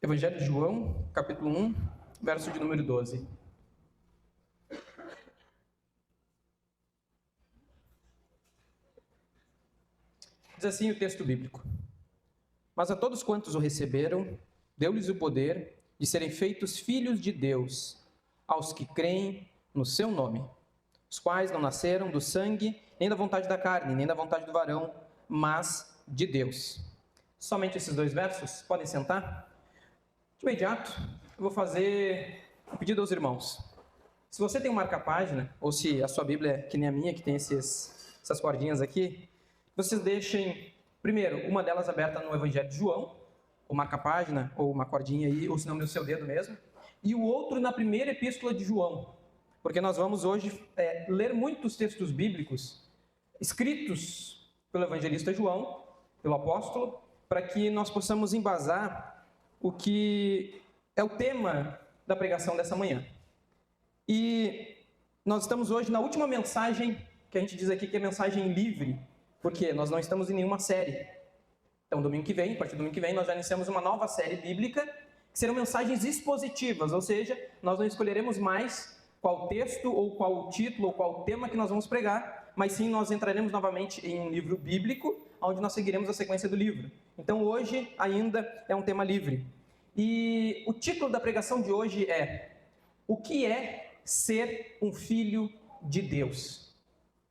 Evangelho de João, capítulo 1, verso de número 12. Diz assim o texto bíblico: Mas a todos quantos o receberam, deu-lhes o poder de serem feitos filhos de Deus, aos que creem no seu nome, os quais não nasceram do sangue, nem da vontade da carne, nem da vontade do varão, mas de Deus. Somente esses dois versos? Podem sentar? De imediato, eu vou fazer um pedido aos irmãos. Se você tem um marca-página, ou se a sua Bíblia é que nem a minha, que tem essas cordinhas aqui, vocês deixem, primeiro, uma delas aberta no Evangelho de João, ou marca-página, ou uma cordinha aí, ou se não no seu dedo mesmo, e o outro na primeira epístola de João, porque nós vamos hoje ler muitos textos bíblicos escritos pelo evangelista João, pelo apóstolo, para que nós possamos embasar o que é o tema da pregação dessa manhã. E nós estamos hoje na última mensagem, que a gente diz aqui que é mensagem livre, porque nós não estamos em nenhuma série. Então, domingo que vem, a partir do domingo que vem, nós já iniciamos uma nova série bíblica, que serão mensagens expositivas, ou seja, nós não escolheremos mais qual texto, ou qual título, ou qual tema que nós vamos pregar, mas sim nós entraremos novamente em um livro bíblico, onde nós seguiremos a sequência do livro. Então, hoje ainda é um tema livre. E o título da pregação de hoje é: O que é ser um filho de Deus?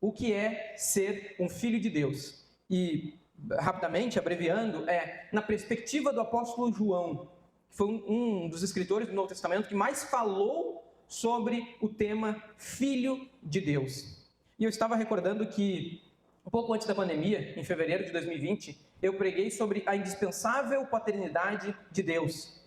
O que é ser um filho de Deus? E, rapidamente, abreviando, na perspectiva do apóstolo João, que foi um dos escritores do Novo Testamento que mais falou sobre o tema Filho de Deus. E eu estava recordando que, um pouco antes da pandemia, em fevereiro de 2020, eu preguei sobre a indispensável paternidade de Deus,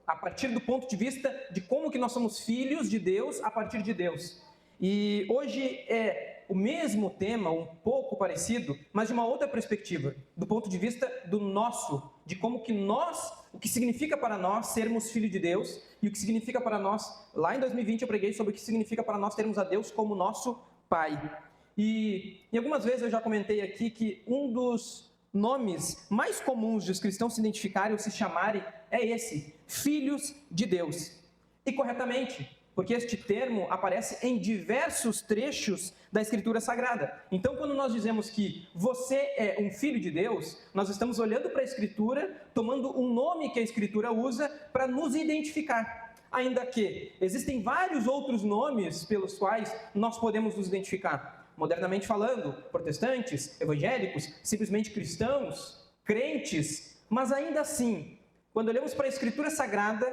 a partir do ponto de vista de como que nós somos filhos de Deus a partir de Deus. E hoje é o mesmo tema, um pouco parecido, mas de uma outra perspectiva, do ponto de vista do nosso, de como que nós, o que significa para nós sermos filhos de Deus, e o que significa para nós, lá em 2020 eu preguei sobre o que significa para nós termos a Deus como nosso Pai. E algumas vezes eu já comentei aqui que um dos nomes mais comuns de os cristãos se identificarem ou se chamarem é esse, filhos de Deus. E corretamente, porque este termo aparece em diversos trechos da Escritura Sagrada. Então, quando nós dizemos que você é um filho de Deus, nós estamos olhando para a Escritura, tomando um nome que a Escritura usa para nos identificar. Ainda que existem vários outros nomes pelos quais nós podemos nos identificar. Modernamente falando, protestantes, evangélicos, simplesmente cristãos, crentes, mas ainda assim, quando olhamos para a Escritura Sagrada,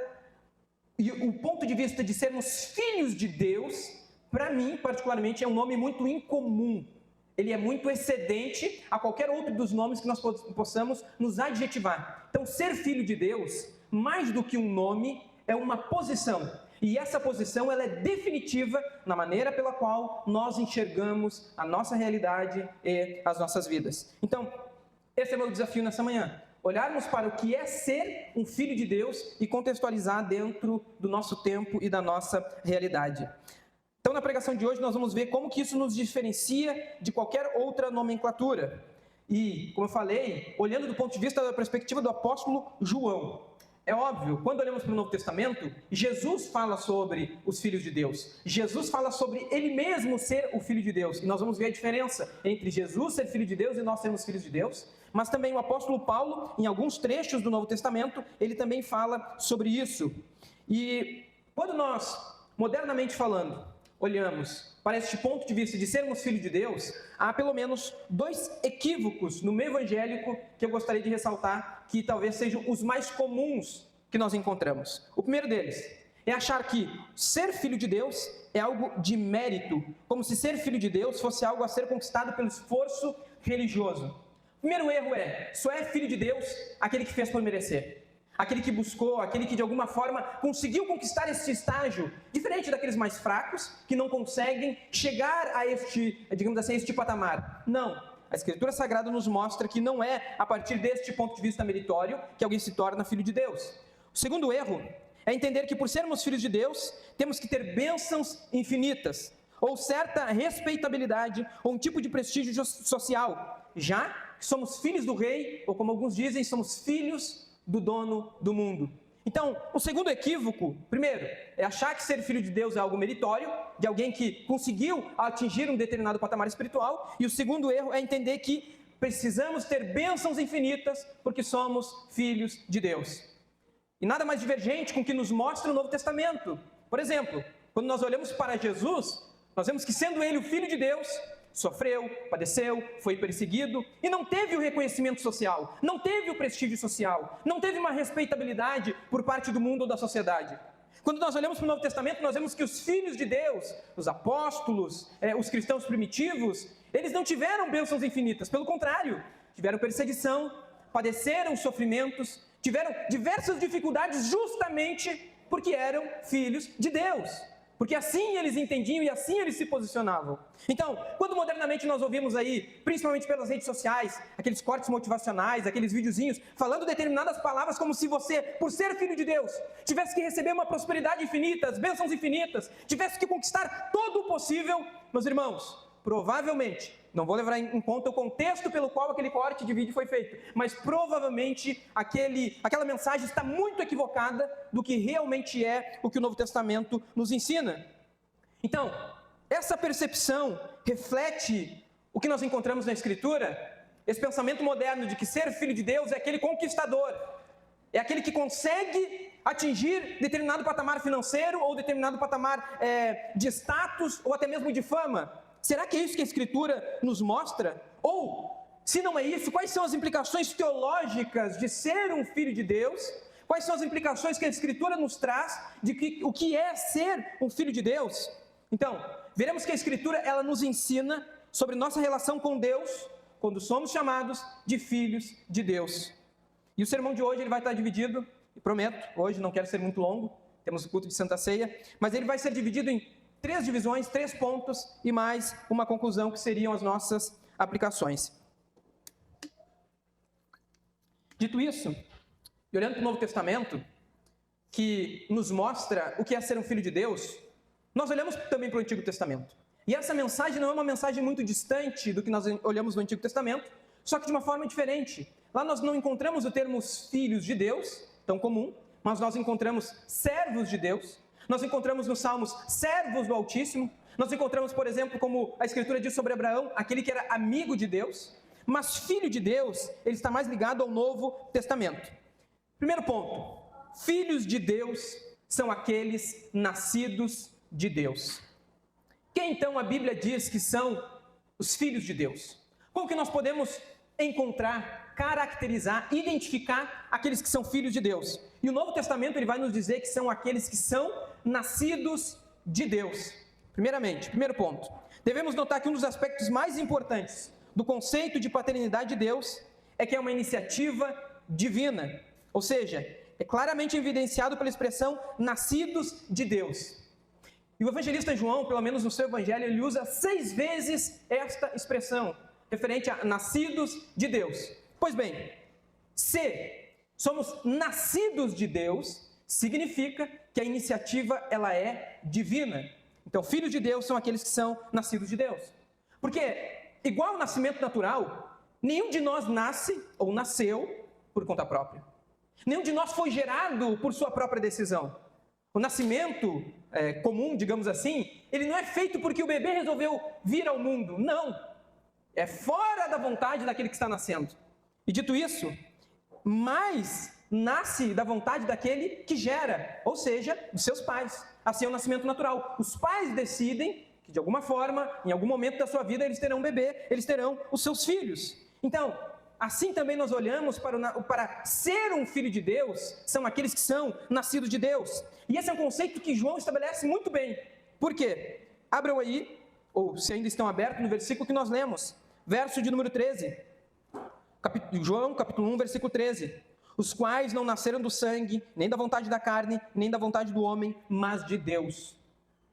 e o ponto de vista de sermos filhos de Deus, para mim, particularmente, é um nome muito incomum. Ele é muito excedente a qualquer outro dos nomes que nós possamos nos adjetivar. Então, ser filho de Deus, mais do que um nome, é uma posição. E essa posição ela é definitiva na maneira pela qual nós enxergamos a nossa realidade e as nossas vidas. Então, esse é o meu desafio nessa manhã. Olharmos para o que é ser um filho de Deus e contextualizar dentro do nosso tempo e da nossa realidade. Então, na pregação de hoje, nós vamos ver como que isso nos diferencia de qualquer outra nomenclatura. E, como eu falei, olhando do ponto de vista da perspectiva do apóstolo João. É óbvio, quando olhamos para o Novo Testamento, Jesus fala sobre os filhos de Deus. Jesus fala sobre ele mesmo ser o filho de Deus. E nós vamos ver a diferença entre Jesus ser filho de Deus e nós sermos filhos de Deus. Mas também o apóstolo Paulo, em alguns trechos do Novo Testamento, ele também fala sobre isso. E quando nós, modernamente falando, olhamos para este ponto de vista de sermos filhos de Deus, há pelo menos dois equívocos no meio evangélico que eu gostaria de ressaltar, que talvez sejam os mais comuns que nós encontramos. O primeiro deles é achar que ser filho de Deus é algo de mérito, como se ser filho de Deus fosse algo a ser conquistado pelo esforço religioso. O primeiro erro só é filho de Deus aquele que fez por merecer. Aquele que buscou, aquele que de alguma forma conseguiu conquistar esse estágio, diferente daqueles mais fracos, que não conseguem chegar a este, digamos assim, este patamar. Não, a Escritura Sagrada nos mostra que não é a partir deste ponto de vista meritório que alguém se torna filho de Deus. O segundo erro é entender que por sermos filhos de Deus, temos que ter bênçãos infinitas, ou certa respeitabilidade, ou um tipo de prestígio social, já que somos filhos do rei, ou como alguns dizem, somos filhos do dono do mundo. Então, o segundo equívoco, primeiro, é achar que ser filho de Deus é algo meritório, de alguém que conseguiu atingir um determinado patamar espiritual. E o segundo erro é entender que precisamos ter bênçãos infinitas porque somos filhos de Deus. E nada mais divergente com o que nos mostra o Novo Testamento. Por exemplo, quando nós olhamos para Jesus, nós vemos que sendo Ele o Filho de Deus, sofreu, padeceu, foi perseguido e não teve o reconhecimento social, não teve o prestígio social, não teve uma respeitabilidade por parte do mundo ou da sociedade. Quando nós olhamos para o Novo Testamento, nós vemos que os filhos de Deus, os apóstolos, os cristãos primitivos, eles não tiveram bênçãos infinitas, pelo contrário, tiveram perseguição, padeceram sofrimentos, tiveram diversas dificuldades justamente porque eram filhos de Deus. Porque assim eles entendiam e assim eles se posicionavam. Então, quando modernamente nós ouvimos aí, principalmente pelas redes sociais, aqueles cortes motivacionais, aqueles videozinhos, falando determinadas palavras como se você, por ser filho de Deus, tivesse que receber uma prosperidade infinita, as bênçãos infinitas, tivesse que conquistar todo o possível, meus irmãos, provavelmente, não vou levar em conta o contexto pelo qual aquele corte de vídeo foi feito, mas provavelmente aquela mensagem está muito equivocada do que realmente é o que o Novo Testamento nos ensina. Então, essa percepção reflete o que nós encontramos na Escritura, esse pensamento moderno de que ser filho de Deus é aquele conquistador, é aquele que consegue atingir determinado patamar financeiro ou determinado patamar de status ou até mesmo de fama. Será que é isso que a Escritura nos mostra? Ou, se não é isso, quais são as implicações teológicas de ser um filho de Deus? Quais são as implicações que a Escritura nos traz de o que é ser um filho de Deus? Então, veremos que a Escritura ela nos ensina sobre nossa relação com Deus quando somos chamados de filhos de Deus. E o sermão de hoje ele vai estar dividido, prometo, hoje não quero ser muito longo, temos o culto de Santa Ceia, mas ele vai ser dividido em 3 divisões, 3 pontos e mais uma conclusão que seriam as nossas aplicações. Dito isso, e olhando para o Novo Testamento, que nos mostra o que é ser um filho de Deus, nós olhamos também para o Antigo Testamento. E essa mensagem não é uma mensagem muito distante do que nós olhamos no Antigo Testamento, só que de uma forma diferente. Lá nós não encontramos o termo filhos de Deus, tão comum, mas nós encontramos servos de Deus. Nós encontramos nos Salmos servos do Altíssimo. Nós encontramos, por exemplo, como a Escritura diz sobre Abraão, aquele que era amigo de Deus. Mas filho de Deus, ele está mais ligado ao Novo Testamento. Primeiro ponto, filhos de Deus são aqueles nascidos de Deus. Quem então a Bíblia diz que são os filhos de Deus? Como que nós podemos encontrar, caracterizar, identificar aqueles que são filhos de Deus? E o Novo Testamento ele vai nos dizer que são aqueles que são nascidos de Deus. Primeiramente, primeiro ponto, devemos notar que um dos aspectos mais importantes do conceito de paternidade de Deus é que é uma iniciativa divina, ou seja, é claramente evidenciado pela expressão nascidos de Deus. E o evangelista João, pelo menos no seu evangelho, ele usa 6 vezes esta expressão, referente a nascidos de Deus. Pois bem, se somos nascidos de Deus, significa que a iniciativa ela é divina. Então, filhos de Deus são aqueles que são nascidos de Deus. Porque, igual ao nascimento natural, nenhum de nós nasce ou nasceu por conta própria. Nenhum de nós foi gerado por sua própria decisão. O nascimento comum, digamos assim, ele não é feito porque o bebê resolveu vir ao mundo. Não. É fora da vontade daquele que está nascendo. E dito isso, mais nasce da vontade daquele que gera, ou seja, dos seus pais. Assim é o nascimento natural. Os pais decidem que de alguma forma, em algum momento da sua vida, eles terão um bebê, eles terão os seus filhos. Então, assim também nós olhamos para ser um filho de Deus, são aqueles que são nascidos de Deus. E esse é um conceito que João estabelece muito bem. Por quê? Abram aí, ou se ainda estão abertos, no versículo que nós lemos, verso de número 13. João, capítulo 1, versículo 13. Os quais não nasceram do sangue, nem da vontade da carne, nem da vontade do homem, mas de Deus.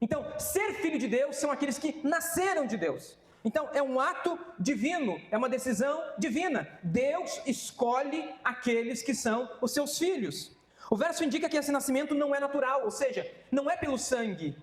Então, ser filho de Deus são aqueles que nasceram de Deus. Então, é um ato divino, é uma decisão divina. Deus escolhe aqueles que são os seus filhos. O verso indica que esse nascimento não é natural, ou seja, não é pelo sangue.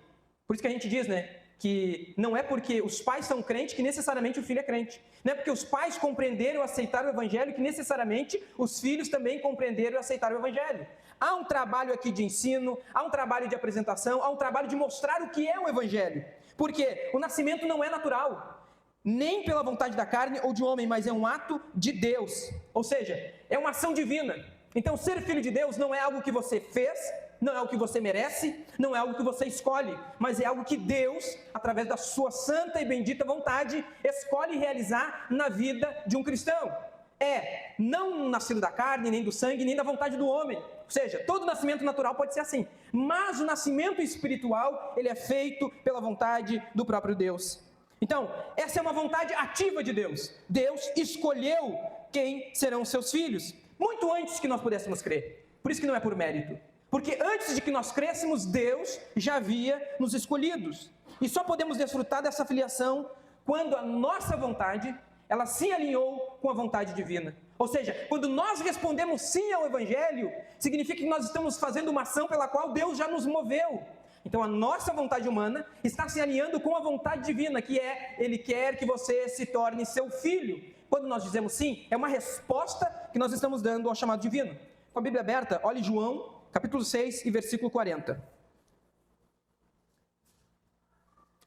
Por isso que a gente diz, né? que não é porque os pais são crentes que necessariamente o filho é crente. Não é porque os pais compreenderam e aceitaram o Evangelho que necessariamente os filhos também compreenderam e aceitaram o Evangelho. Há um trabalho aqui de ensino, há um trabalho de apresentação, há um trabalho de mostrar o que é o Evangelho. Porque o nascimento não é natural, nem pela vontade da carne ou de homem, mas é um ato de Deus. Ou seja, é uma ação divina. Então, ser filho de Deus não é algo que você fez, não é algo que você merece, não é algo que você escolhe, mas é algo que Deus, através da sua santa e bendita vontade, escolhe realizar na vida de um cristão. É não nascido da carne, nem do sangue, nem da vontade do homem. Ou seja, todo nascimento natural pode ser assim, mas o nascimento espiritual, ele é feito pela vontade do próprio Deus. Então, essa é uma vontade ativa de Deus. Deus escolheu quem serão seus filhos, muito antes que nós pudéssemos crer. Por isso que não é por mérito. Porque antes de que nós crescêssemos, Deus já havia nos escolhidos. E só podemos desfrutar dessa filiação quando a nossa vontade, ela se alinhou com a vontade divina. Ou seja, quando nós respondemos sim ao Evangelho, significa que nós estamos fazendo uma ação pela qual Deus já nos moveu. Então a nossa vontade humana está se alinhando com a vontade divina, que é, Ele quer que você se torne seu filho. Quando nós dizemos sim, é uma resposta que nós estamos dando ao chamado divino. Com a Bíblia aberta, olhe João, capítulo 6 e versículo 40.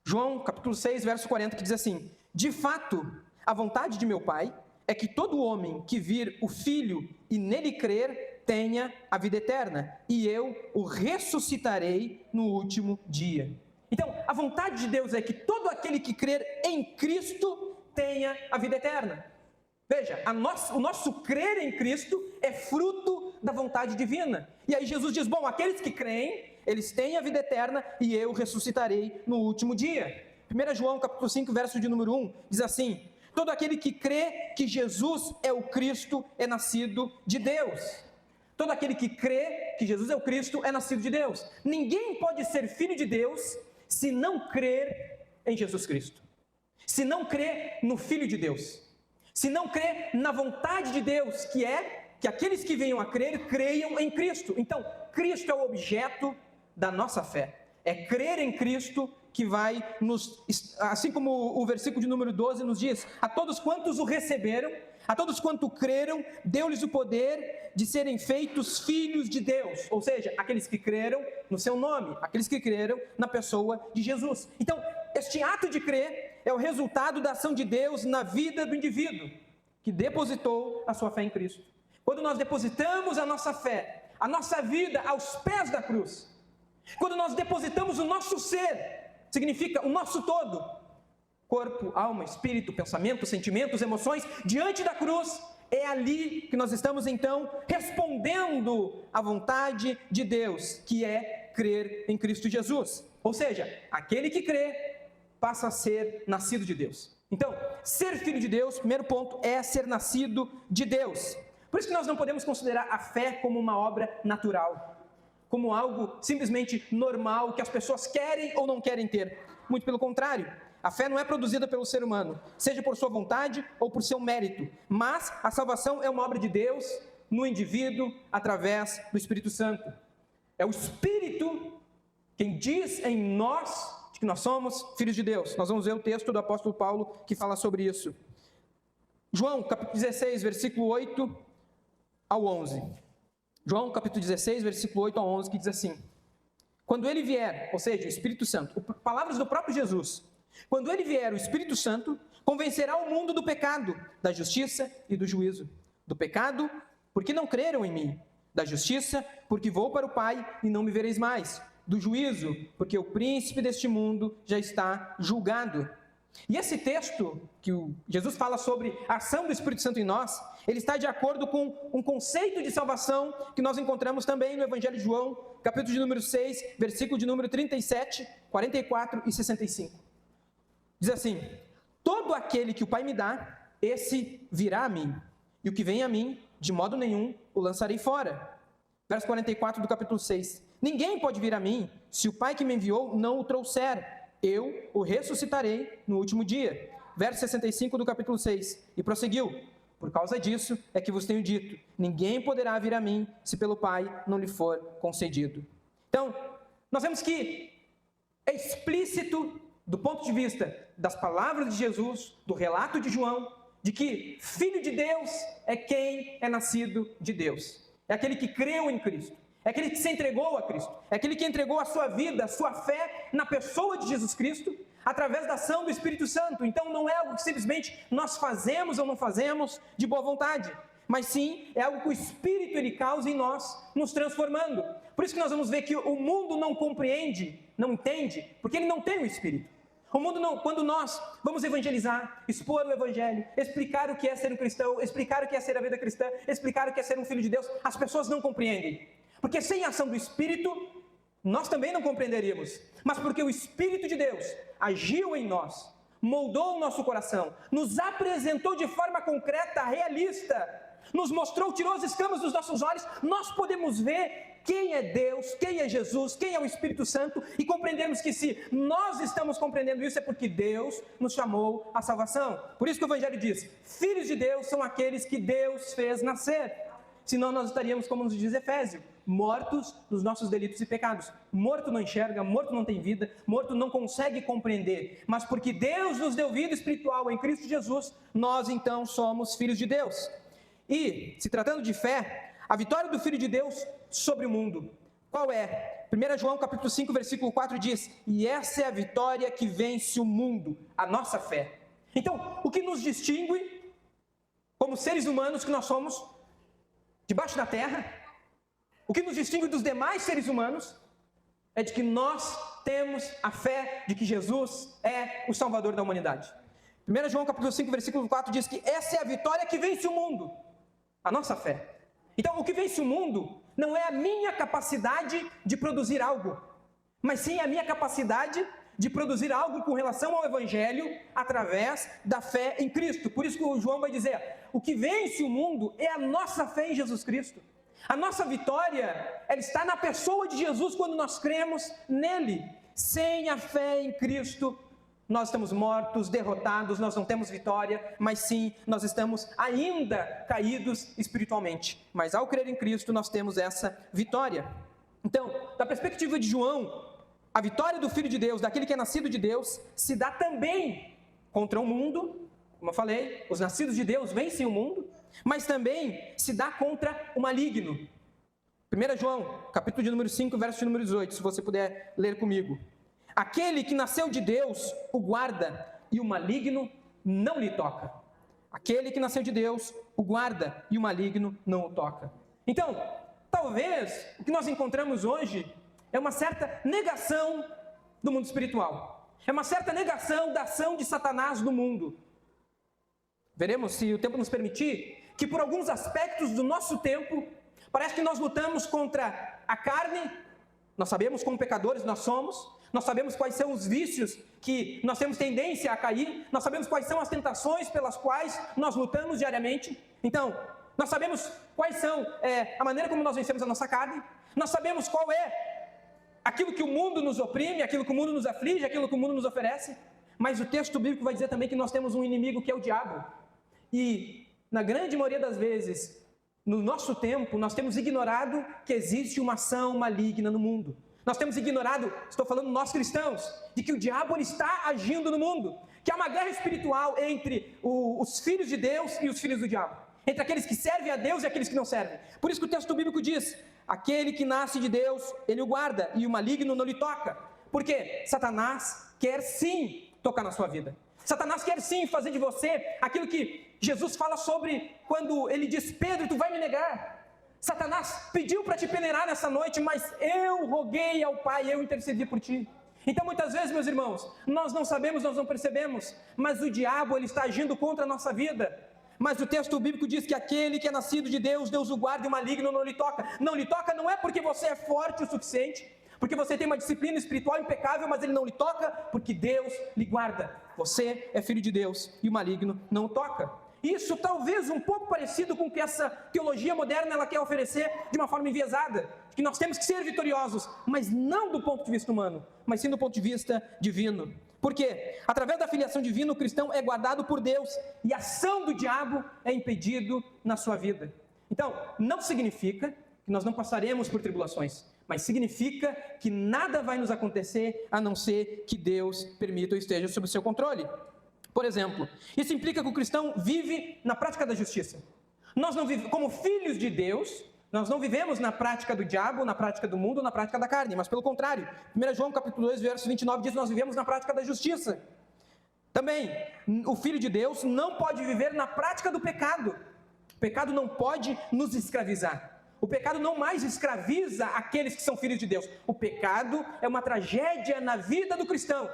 João, capítulo 6, verso 40, que diz assim: de fato, a vontade de meu Pai é que todo homem que vir o Filho e nele crer tenha a vida eterna, e eu o ressuscitarei no último dia. Então, a vontade de Deus é que todo aquele que crer em Cristo tenha a vida eterna. Veja, o nosso crer em Cristo é fruto da vontade divina. E aí Jesus diz, bom, aqueles que creem, eles têm a vida eterna e eu ressuscitarei no último dia. 1 João capítulo 5, verso de número 1, diz assim: todo aquele que crê que Jesus é o Cristo é nascido de Deus. Todo aquele que crê que Jesus é o Cristo é nascido de Deus. Ninguém pode ser filho de Deus se não crer em Jesus Cristo. Se não crer no Filho de Deus. Se não crer na vontade de Deus, que é que aqueles que venham a crer, creiam em Cristo. Então, Cristo é o objeto da nossa fé. É crer em Cristo que vai nos, assim como o versículo de número 12 nos diz, a todos quantos o receberam, a todos quantos creram, deu-lhes o poder de serem feitos filhos de Deus. Ou seja, aqueles que creram no seu nome, aqueles que creram na pessoa de Jesus. Então, este ato de crer é o resultado da ação de Deus na vida do indivíduo que depositou a sua fé em Cristo. Quando nós depositamos a nossa fé, a nossa vida aos pés da cruz, quando nós depositamos o nosso ser, significa o nosso todo, corpo, alma, espírito, pensamento, sentimentos, emoções, diante da cruz, é ali que nós estamos então respondendo à vontade de Deus, que é crer em Cristo Jesus. Ou seja, aquele que crê passa a ser nascido de Deus. Então, ser filho de Deus, primeiro ponto, é ser nascido de Deus. Por isso que nós não podemos considerar a fé como uma obra natural, como algo simplesmente normal, que as pessoas querem ou não querem ter. Muito pelo contrário, a fé não é produzida pelo ser humano, seja por sua vontade ou por seu mérito, mas a salvação é uma obra de Deus no indivíduo através do Espírito Santo. É o Espírito quem diz em nós que nós somos filhos de Deus. Nós vamos ver o texto do apóstolo Paulo que fala sobre isso. João, capítulo 16, versículo 8 ao 11. João, capítulo 16, versículo 8 ao 11, que diz assim: quando ele vier, ou seja, o Espírito Santo, palavras do próprio Jesus, quando ele vier, o Espírito Santo convencerá o mundo do pecado, da justiça e do juízo. Do pecado, porque não creram em mim. Da justiça, porque vou para o Pai e não me vereis mais. Do juízo, porque o príncipe deste mundo já está julgado. E esse texto, que Jesus fala sobre a ação do Espírito Santo em nós, ele está de acordo com um conceito de salvação que nós encontramos também no Evangelho de João, capítulo de número 6, versículo de número 37, 44 e 65. Diz assim: todo aquele que o Pai me dá, esse virá a mim, e o que vem a mim, de modo nenhum o lançarei fora. Verso 44 do capítulo 6. Ninguém pode vir a mim, se o Pai que me enviou não o trouxer. Eu o ressuscitarei no último dia. Verso 65 do capítulo 6. E prosseguiu: por causa disso é que vos tenho dito, ninguém poderá vir a mim, se pelo Pai não lhe for concedido. Então, nós vemos que é explícito do ponto de vista das palavras de Jesus, do relato de João, de que Filho de Deus é quem é nascido de Deus. É aquele que creu em Cristo. É aquele que se entregou a Cristo. É aquele que entregou a sua vida, a sua fé na pessoa de Jesus Cristo, através da ação do Espírito Santo. Então não é algo que simplesmente nós fazemos ou não fazemos de boa vontade, mas sim é algo que o Espírito ele causa em nós, nos transformando. Por isso que nós vamos ver que o mundo não compreende, não entende, porque ele não tem o Espírito. O mundo não, quando nós vamos evangelizar, expor o Evangelho, explicar o que é ser um cristão, explicar o que é ser a vida cristã, explicar o que é ser um filho de Deus, as pessoas não compreendem. Porque sem a ação do Espírito, nós também não compreenderíamos. Mas porque o Espírito de Deus agiu em nós, moldou o nosso coração, nos apresentou de forma concreta, realista, nos mostrou, tirou as escamas dos nossos olhos, nós podemos ver quem é Deus, quem é Jesus, quem é o Espírito Santo e compreendemos que se nós estamos compreendendo isso é porque Deus nos chamou à salvação. Por isso que o Evangelho diz, filhos de Deus são aqueles que Deus fez nascer. Senão nós estaríamos, como nos diz Efésios, mortos nos nossos delitos e pecados. Morto não enxerga, morto não tem vida, morto não consegue compreender. Mas porque Deus nos deu vida espiritual em Cristo Jesus, nós então somos filhos de Deus. E, se tratando de fé, a vitória do Filho de Deus sobre o mundo, qual é? 1 João capítulo 5, versículo 4 diz, e essa é a vitória que vence o mundo, a nossa fé. Então, o que nos distingue, como seres humanos que nós somos, debaixo da terra, o que nos distingue dos demais seres humanos, é de que nós temos a fé de que Jesus é o Salvador da humanidade. 1 João capítulo 5, versículo 4 diz que essa é a vitória que vence o mundo, a nossa fé. Então, o que vence o mundo não é a minha capacidade de produzir algo, mas sim a minha capacidade de produzir algo com relação ao Evangelho através da fé em Cristo. Por isso que o João vai dizer, o que vence o mundo é a nossa fé em Jesus Cristo. A nossa vitória, ela está na pessoa de Jesus quando nós cremos nele. Sem a fé em Cristo, nós estamos mortos, derrotados, nós não temos vitória, mas sim, nós estamos ainda caídos espiritualmente. Mas ao crer em Cristo, nós temos essa vitória. Então, da perspectiva de João, a vitória do Filho de Deus, daquele que é nascido de Deus, se dá também contra o mundo. Como eu falei, os nascidos de Deus vencem o mundo, mas também se dá contra o maligno. 1 João, capítulo de número 5, verso de número 18, se você puder ler comigo. Aquele que nasceu de Deus o guarda, e o maligno não lhe toca. Aquele que nasceu de Deus o guarda, e o maligno não o toca. Então, talvez o que nós encontramos hoje é uma certa negação do mundo espiritual. É uma certa negação da ação de Satanás no mundo. Veremos, se o tempo nos permitir, que por alguns aspectos do nosso tempo, parece que nós lutamos contra a carne, nós sabemos como pecadores nós somos, nós sabemos quais são os vícios que nós temos tendência a cair, nós sabemos quais são as tentações pelas quais nós lutamos diariamente. Então, nós sabemos quais são a maneira como nós vencemos a nossa carne, nós sabemos qual é aquilo que o mundo nos oprime, aquilo que o mundo nos aflige, aquilo que o mundo nos oferece, mas o texto bíblico vai dizer também que nós temos um inimigo que é o diabo. E, na grande maioria das vezes, no nosso tempo, nós temos ignorado que existe uma ação maligna no mundo. Nós temos ignorado, estou falando nós cristãos, de que o diabo ele está agindo no mundo, que há uma guerra espiritual entre os filhos de Deus e os filhos do diabo, entre aqueles que servem a Deus e aqueles que não servem. Por isso que o texto bíblico diz, aquele que nasce de Deus, ele o guarda, e o maligno não lhe toca. Porque Satanás quer sim tocar na sua vida. Satanás quer sim fazer de você aquilo que Jesus fala sobre quando ele diz, Pedro, tu vai me negar. Satanás pediu para te peneirar nessa noite, mas eu roguei ao Pai, eu intercedi por ti. Então muitas vezes, meus irmãos, nós não sabemos, nós não percebemos, mas o diabo ele está agindo contra a nossa vida. Mas o texto bíblico diz que aquele que é nascido de Deus, Deus o guarda e o maligno não lhe toca. Não lhe toca não é porque você é forte o suficiente, porque você tem uma disciplina espiritual impecável, mas ele não lhe toca porque Deus lhe guarda. Você é filho de Deus e o maligno não o toca. Isso talvez um pouco parecido com o que essa teologia moderna ela quer oferecer de uma forma enviesada, que nós temos que ser vitoriosos, mas não do ponto de vista humano, mas sim do ponto de vista divino. Por quê? Através da filiação divina, o cristão é guardado por Deus e a ação do diabo é impedido na sua vida. Então, não significa que que nós não passaremos por tribulações, mas significa que nada vai nos acontecer a não ser que Deus permita ou esteja sob o seu controle. Por exemplo, isso implica que o cristão vive na prática da justiça. Nós não vivemos, como filhos de Deus, nós não vivemos na prática do diabo, na prática do mundo, na prática da carne, mas pelo contrário. 1 João capítulo 2, verso 29 diz: nós vivemos na prática da justiça. Também, o filho de Deus não pode viver na prática do pecado. O pecado não pode nos escravizar. O pecado não mais escraviza aqueles que são filhos de Deus. O pecado é uma tragédia na vida do cristão.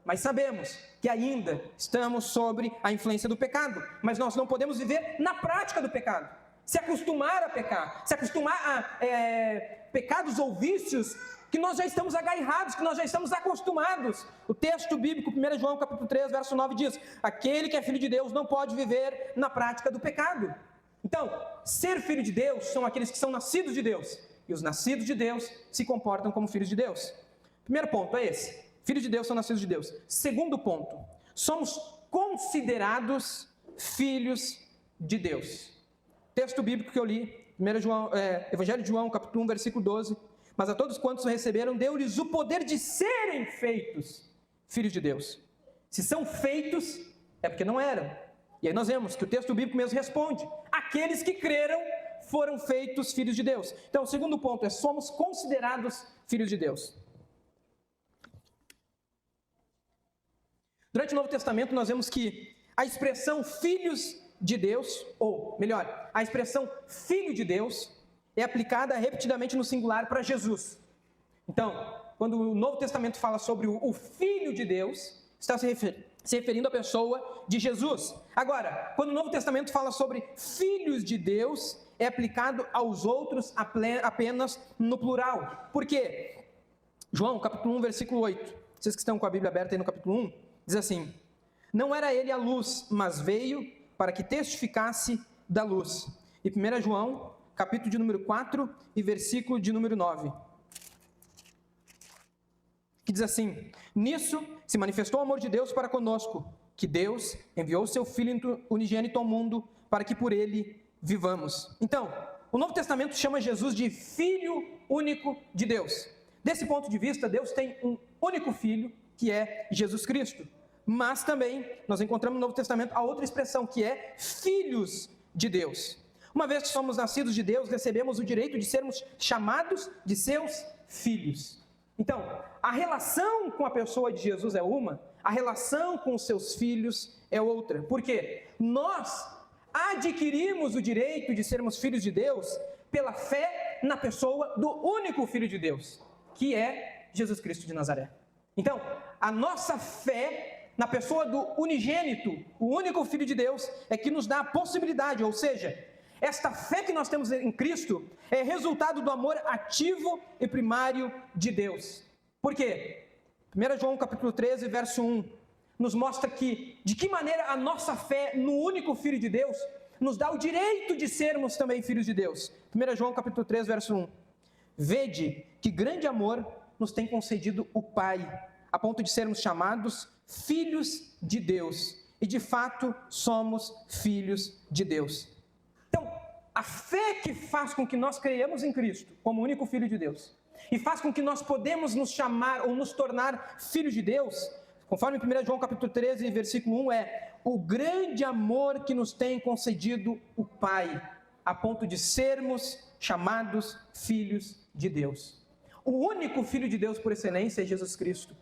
Mas sabemos que ainda estamos sobre a influência do pecado. Mas nós não podemos viver na prática do pecado. Se acostumar a pecar, se acostumar a pecados ou vícios que nós já estamos agarrados, que nós já estamos acostumados. O texto bíblico, 1 João capítulo 3, verso 9 diz: aquele que é filho de Deus não pode viver na prática do pecado. Então, ser filho de Deus são aqueles que são nascidos de Deus. E os nascidos de Deus se comportam como filhos de Deus. Primeiro ponto é esse. Filhos de Deus são nascidos de Deus. Segundo ponto, somos considerados filhos de Deus. Texto bíblico que eu li, Evangelho de João, capítulo 1, versículo 12. Mas a todos quantos o receberam, deu-lhes o poder de serem feitos filhos de Deus. Se são feitos, é porque não eram. E aí nós vemos que o texto bíblico mesmo responde: aqueles que creram foram feitos filhos de Deus. Então, o segundo ponto é: somos considerados filhos de Deus. Durante o Novo Testamento, nós vemos que a expressão filhos de Deus, ou melhor, a expressão filho de Deus, é aplicada repetidamente no singular para Jesus. Então, quando o Novo Testamento fala sobre o Filho de Deus, está se referindo à pessoa de Jesus. Agora, quando o Novo Testamento fala sobre filhos de Deus, é aplicado aos outros apenas no plural. Por quê? João, capítulo 1, versículo 8. Vocês que estão com a Bíblia aberta aí no capítulo 1, diz assim: não era ele a luz, mas veio para que testificasse da luz. E 1 João, capítulo de número 4 e versículo de número 9. Que diz assim: nisso se manifestou o amor de Deus para conosco, que Deus enviou seu Filho unigênito ao mundo para que por ele vivamos. Então, o Novo Testamento chama Jesus de Filho único de Deus. Desse ponto de vista, Deus tem um único Filho, que é Jesus Cristo. Mas também nós encontramos no Novo Testamento a outra expressão, que é filhos de Deus. Uma vez que somos nascidos de Deus, recebemos o direito de sermos chamados de seus filhos. Então, a relação com a pessoa de Jesus é uma, a relação com os seus filhos é outra. Por quê? Nós adquirimos o direito de sermos filhos de Deus pela fé na pessoa do único Filho de Deus, que é Jesus Cristo de Nazaré. Então, a nossa fé na pessoa do unigênito, o único Filho de Deus, é que nos dá a possibilidade, ou seja, esta fé que nós temos em Cristo é resultado do amor ativo e primário de Deus. Por quê? 1 João capítulo 13, verso 1, nos mostra de que maneira a nossa fé no único Filho de Deus nos dá o direito de sermos também filhos de Deus. 1 João capítulo 3, verso 1. Vede que grande amor nos tem concedido o Pai, a ponto de sermos chamados filhos de Deus. E de fato somos filhos de Deus. Então, a fé que faz com que nós creiamos em Cristo como único Filho de Deus, e faz com que nós podemos nos chamar ou nos tornar filhos de Deus, conforme 1 João capítulo 13, versículo 1, é o grande amor que nos tem concedido o Pai, a ponto de sermos chamados filhos de Deus. O único Filho de Deus por excelência é Jesus Cristo,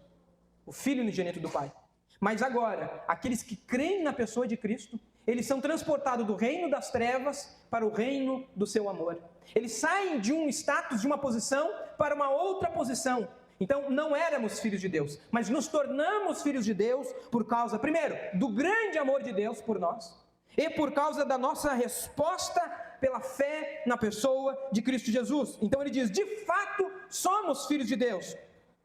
o Filho unigênito do Pai. Mas agora, aqueles que creem na pessoa de Cristo, eles são transportados do reino das trevas para o reino do seu amor. Eles saem de um status, de uma posição, para uma outra posição. Então, não éramos filhos de Deus, mas nos tornamos filhos de Deus por causa, primeiro, do grande amor de Deus por nós, e por causa da nossa resposta pela fé na pessoa de Cristo Jesus. Então ele diz, de fato, somos filhos de Deus,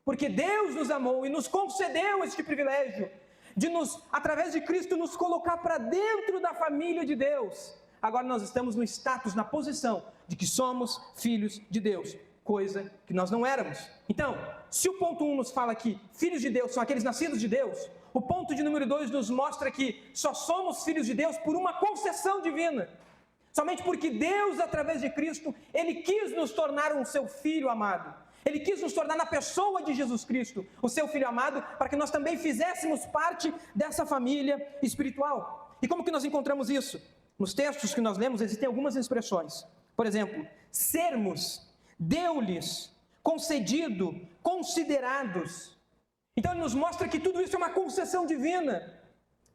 porque Deus nos amou e nos concedeu este privilégio de através de Cristo, nos colocar para dentro da família de Deus. Agora nós estamos no status, na posição de que somos filhos de Deus, coisa que nós não éramos. Então, se o ponto 1 nos fala que filhos de Deus são aqueles nascidos de Deus, o ponto de número 2 nos mostra que só somos filhos de Deus por uma concessão divina. Somente porque Deus, através de Cristo, Ele quis nos tornar um seu Filho amado. Ele quis nos tornar na pessoa de Jesus Cristo, o seu Filho amado, para que nós também fizéssemos parte dessa família espiritual. E como que nós encontramos isso? Nos textos que nós lemos existem algumas expressões. Por exemplo, sermos, deu-lhes, concedido, considerados. Então ele nos mostra que tudo isso é uma concessão divina.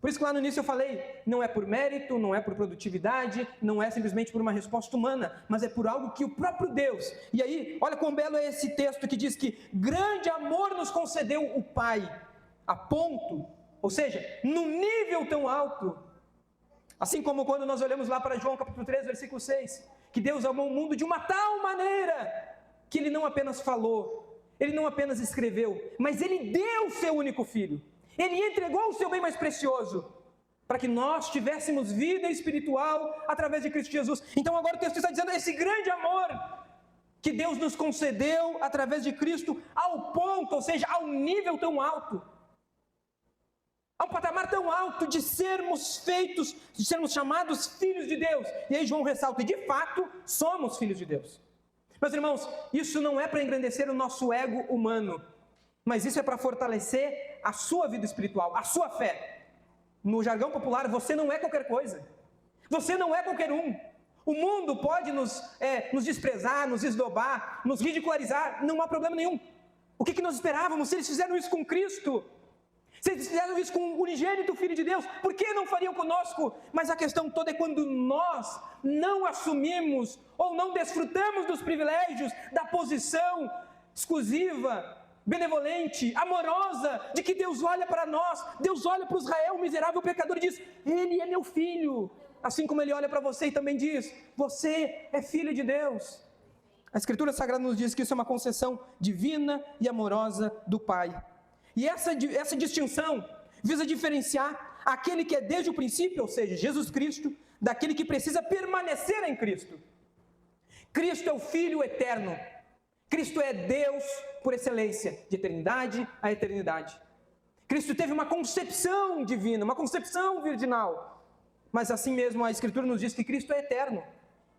Por isso que lá no início eu falei, não é por mérito, não é por produtividade, não é simplesmente por uma resposta humana, mas é por algo que o próprio Deus. E aí, olha quão belo é esse texto que diz que grande amor nos concedeu o Pai, a ponto, ou seja, num nível tão alto. Assim como quando nós olhamos lá para João capítulo 3, versículo 6, que Deus amou o mundo de uma tal maneira que Ele não apenas falou, Ele não apenas escreveu, mas Ele deu o seu único Filho. Ele entregou o seu bem mais precioso, para que nós tivéssemos vida espiritual através de Cristo Jesus. Então agora o texto está dizendo esse grande amor que Deus nos concedeu através de Cristo ao ponto, ou seja, ao nível tão alto, ao patamar tão alto de sermos feitos, de sermos chamados filhos de Deus. E aí João ressalta, e de fato somos filhos de Deus. Meus irmãos, isso não é para engrandecer o nosso ego humano, mas isso é para fortalecer a sua vida espiritual, a sua fé. No jargão popular, você não é qualquer coisa. Você não é qualquer um. O mundo pode nos desprezar, nos esnobar, nos ridicularizar, não há problema nenhum. O que nós esperávamos? Se eles fizeram isso com Cristo, se eles fizeram isso com o unigênito Filho de Deus, por que não fariam conosco? Mas a questão toda é quando nós não assumimos ou não desfrutamos dos privilégios, da posição exclusiva, benevolente, amorosa, de que Deus olha para nós. Deus olha para o Israel, o miserável pecador, e diz, ele é meu filho. Assim como ele olha para você e também diz, você é filho de Deus. A Escritura Sagrada nos diz que isso é uma concessão divina e amorosa do Pai. E essa distinção visa diferenciar aquele que é desde o princípio, ou seja, Jesus Cristo, daquele que precisa permanecer em Cristo. Cristo é o Filho eterno. Cristo é Deus por excelência, de eternidade a eternidade. Cristo teve uma concepção divina, uma concepção virginal. Mas assim mesmo a Escritura nos diz que Cristo é eterno.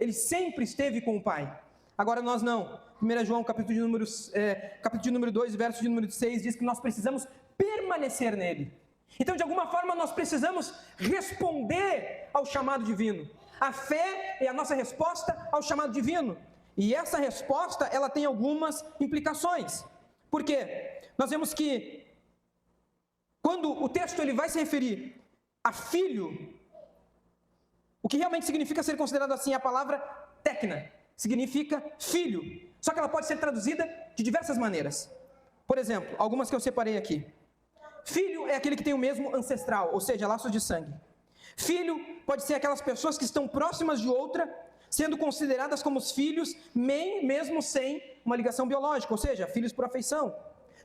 Ele sempre esteve com o Pai. Agora nós não. 1 João, capítulo de número 2, verso de número 6, diz que nós precisamos permanecer nele. Então, de alguma forma, nós precisamos responder ao chamado divino. A fé é a nossa resposta ao chamado divino. E essa resposta, ela tem algumas implicações. Por quê? Nós vemos que, quando o texto ele vai se referir a filho, o que realmente significa ser considerado assim é a palavra tecna. Significa filho, só que ela pode ser traduzida de diversas maneiras. Por exemplo, algumas que eu separei aqui. Filho é aquele que tem o mesmo ancestral, ou seja, laços de sangue. Filho pode ser aquelas pessoas que estão próximas de outra, sendo consideradas como os filhos, mesmo sem uma ligação biológica, ou seja, filhos por afeição.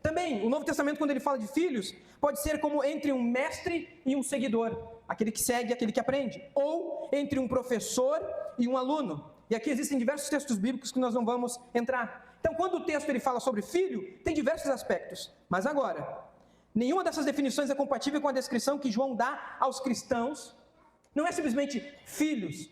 Também, o Novo Testamento, quando ele fala de filhos, pode ser como entre um mestre e um seguidor, aquele que segue, aquele que aprende, ou entre um professor e um aluno. E aqui existem diversos textos bíblicos que nós não vamos entrar. Então, quando o texto ele fala sobre filho, tem diversos aspectos. Mas agora, nenhuma dessas definições é compatível com a descrição que João dá aos cristãos. Não é simplesmente filhos,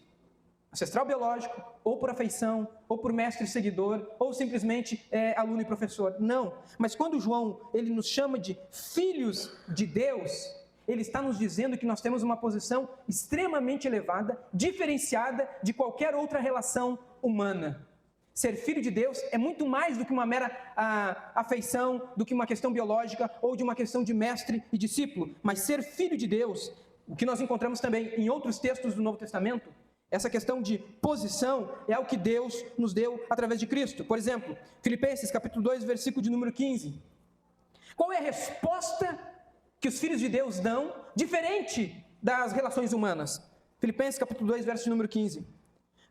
ancestral biológico, ou por afeição, ou por mestre e seguidor, ou simplesmente aluno e professor. Não. Mas quando João ele nos chama de filhos de Deus, ele está nos dizendo que nós temos uma posição extremamente elevada, diferenciada de qualquer outra relação humana. Ser filho de Deus é muito mais do que uma mera afeição, do que uma questão biológica ou de uma questão de mestre e discípulo. Mas ser filho de Deus, o que nós encontramos também em outros textos do Novo Testamento, essa questão de posição é algo que Deus nos deu através de Cristo. Por exemplo, Filipenses capítulo 2, versículo de número 15. Qual é a resposta que os filhos de Deus dão, diferente das relações humanas? Filipenses capítulo 2, verso de número 15.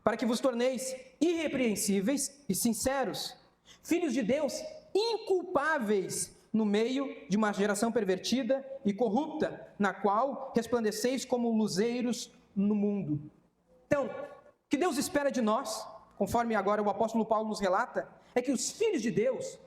Para que vos torneis irrepreensíveis e sinceros, filhos de Deus inculpáveis no meio de uma geração pervertida e corrupta, na qual resplandeceis como luzeiros no mundo. Então, o que Deus espera de nós, conforme agora o apóstolo Paulo nos relata, é que os filhos de Deus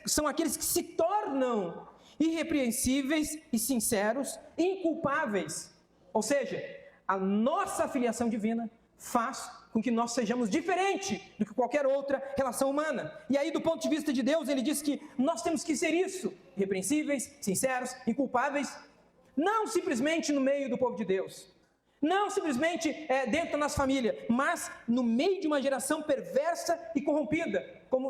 são aqueles que se tornam irrepreensíveis e sinceros, inculpáveis. Ou seja, a nossa filiação divina faz com que nós sejamos diferentes do que qualquer outra relação humana. E aí, do ponto de vista de Deus, ele diz que nós temos que ser isso, irrepreensíveis, sinceros, inculpáveis, não simplesmente no meio do povo de Deus, não simplesmente dentro da nossa família, mas no meio de uma geração perversa e corrompida.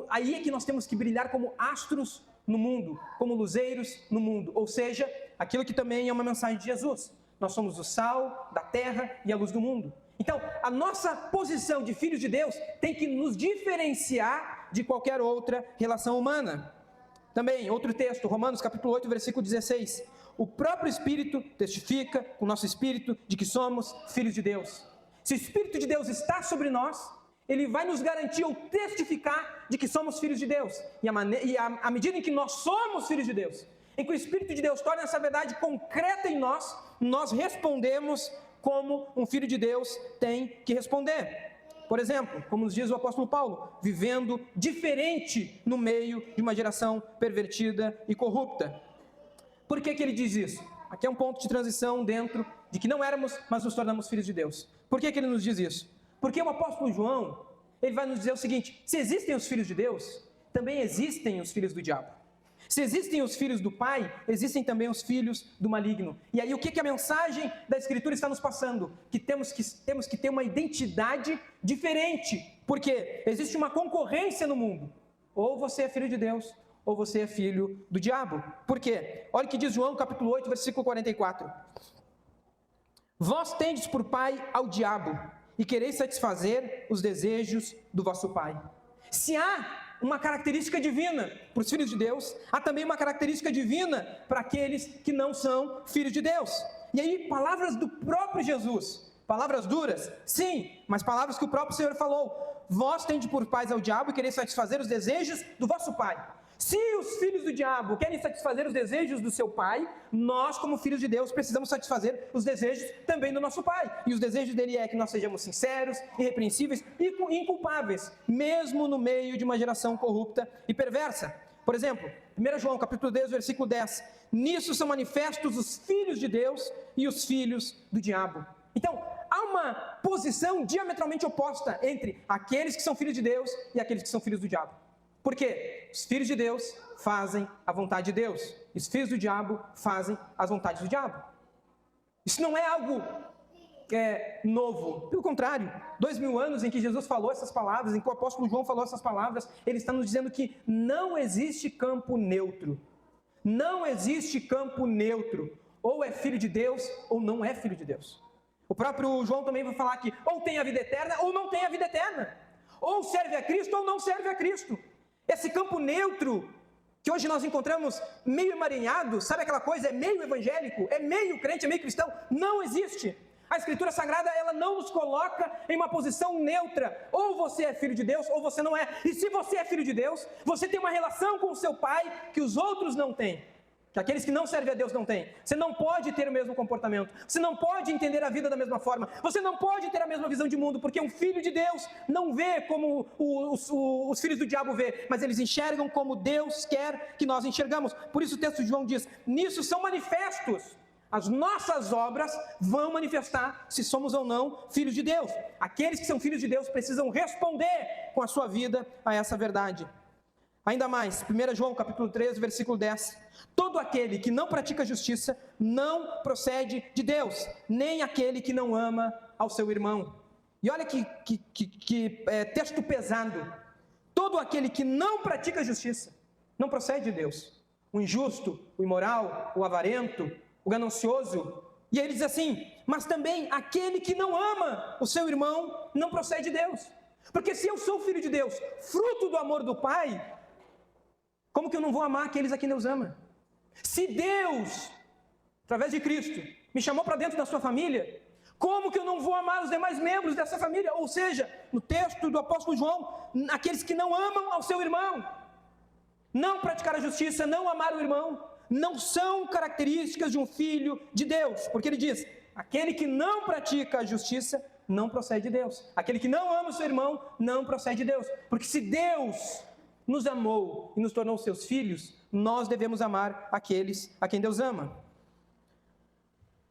Aí é que nós temos que brilhar como astros no mundo, como luzeiros no mundo, ou seja, aquilo que também é uma mensagem de Jesus. Nós somos o sal da terra e a luz do mundo. Então, a nossa posição de filhos de Deus tem que nos diferenciar de qualquer outra relação humana. Também, outro texto, Romanos capítulo 8, versículo 16. O próprio Espírito testifica com o nosso Espírito de que somos filhos de Deus. Se o Espírito de Deus está sobre nós, ele vai nos garantir ou testificar de que somos filhos de Deus. E à medida em que nós somos filhos de Deus, em que o Espírito de Deus torna essa verdade concreta em nós, nós respondemos como um filho de Deus tem que responder. Por exemplo, como nos diz o apóstolo Paulo, vivendo diferente no meio de uma geração pervertida e corrupta. Por que ele diz isso? Aqui é um ponto de transição dentro de que não éramos, mas nos tornamos filhos de Deus. Por que ele nos diz isso? Porque o apóstolo João, ele vai nos dizer o seguinte: se existem os filhos de Deus, também existem os filhos do diabo. Se existem os filhos do Pai, existem também os filhos do maligno. E aí o que a mensagem da Escritura está nos passando? Que temos que ter uma identidade diferente, porque existe uma concorrência no mundo. Ou você é filho de Deus, ou você é filho do diabo. Por quê? Olha o que diz João capítulo 8, versículo 44. Vós tendes por pai ao diabo, e quereis satisfazer os desejos do vosso pai. Se há uma característica divina para os filhos de Deus, há também uma característica divina para aqueles que não são filhos de Deus. E aí, palavras do próprio Jesus, palavras duras, sim, mas palavras que o próprio Senhor falou: vós tendes por pais ao diabo e quereis satisfazer os desejos do vosso pai. Se os filhos do diabo querem satisfazer os desejos do seu pai, nós, como filhos de Deus, precisamos satisfazer os desejos também do nosso pai. E os desejos dele é que nós sejamos sinceros, irrepreensíveis e inculpáveis, mesmo no meio de uma geração corrupta e perversa. Por exemplo, 1 João capítulo 10, versículo 10. Nisso são manifestos os filhos de Deus e os filhos do diabo. Então, há uma posição diametralmente oposta entre aqueles que são filhos de Deus e aqueles que são filhos do diabo. Por quê? Os filhos de Deus fazem a vontade de Deus, e os filhos do diabo fazem as vontades do diabo. Isso não é algo novo, pelo contrário, 2000 anos em que Jesus falou essas palavras, em que o apóstolo João falou essas palavras, ele está nos dizendo que não existe campo neutro. Não existe campo neutro. Ou é filho de Deus, ou não é filho de Deus. O próprio João também vai falar que ou tem a vida eterna, ou não tem a vida eterna. Ou serve a Cristo, ou não serve a Cristo. Esse campo neutro, que hoje nós encontramos meio emaranhado, sabe aquela coisa, é meio evangélico, é meio crente, é meio cristão, não existe. A Escritura Sagrada, ela não nos coloca em uma posição neutra, ou você é filho de Deus, ou você não é. E se você é filho de Deus, você tem uma relação com o seu pai que os outros não têm, que aqueles que não servem a Deus não têm. Você não pode ter o mesmo comportamento, você não pode entender a vida da mesma forma, você não pode ter a mesma visão de mundo, porque um filho de Deus não vê como os filhos do diabo vê, mas eles enxergam como Deus quer que nós enxergamos. Por isso o texto de João diz: nisso são manifestos, as nossas obras vão manifestar se somos ou não filhos de Deus. Aqueles que são filhos de Deus precisam responder com a sua vida a essa verdade. Ainda mais, 1 João capítulo 13, versículo 10. Todo aquele que não pratica justiça não procede de Deus, nem aquele que não ama ao seu irmão. E olha que texto pesado. Todo aquele que não pratica justiça não procede de Deus. O injusto, o imoral, o avarento, o ganancioso. E aí ele diz assim: mas também aquele que não ama o seu irmão não procede de Deus. Porque se eu sou filho de Deus, fruto do amor do Pai, como que eu não vou amar aqueles a quem Deus ama? Se Deus, através de Cristo, me chamou para dentro da sua família, como que eu não vou amar os demais membros dessa família? Ou seja, no texto do apóstolo João, aqueles que não amam ao seu irmão, não praticar a justiça, não amar o irmão, não são características de um filho de Deus. Porque ele diz: aquele que não pratica a justiça não procede de Deus. Aquele que não ama o seu irmão não procede de Deus. Porque se Deus nos amou e nos tornou seus filhos, nós devemos amar aqueles a quem Deus ama.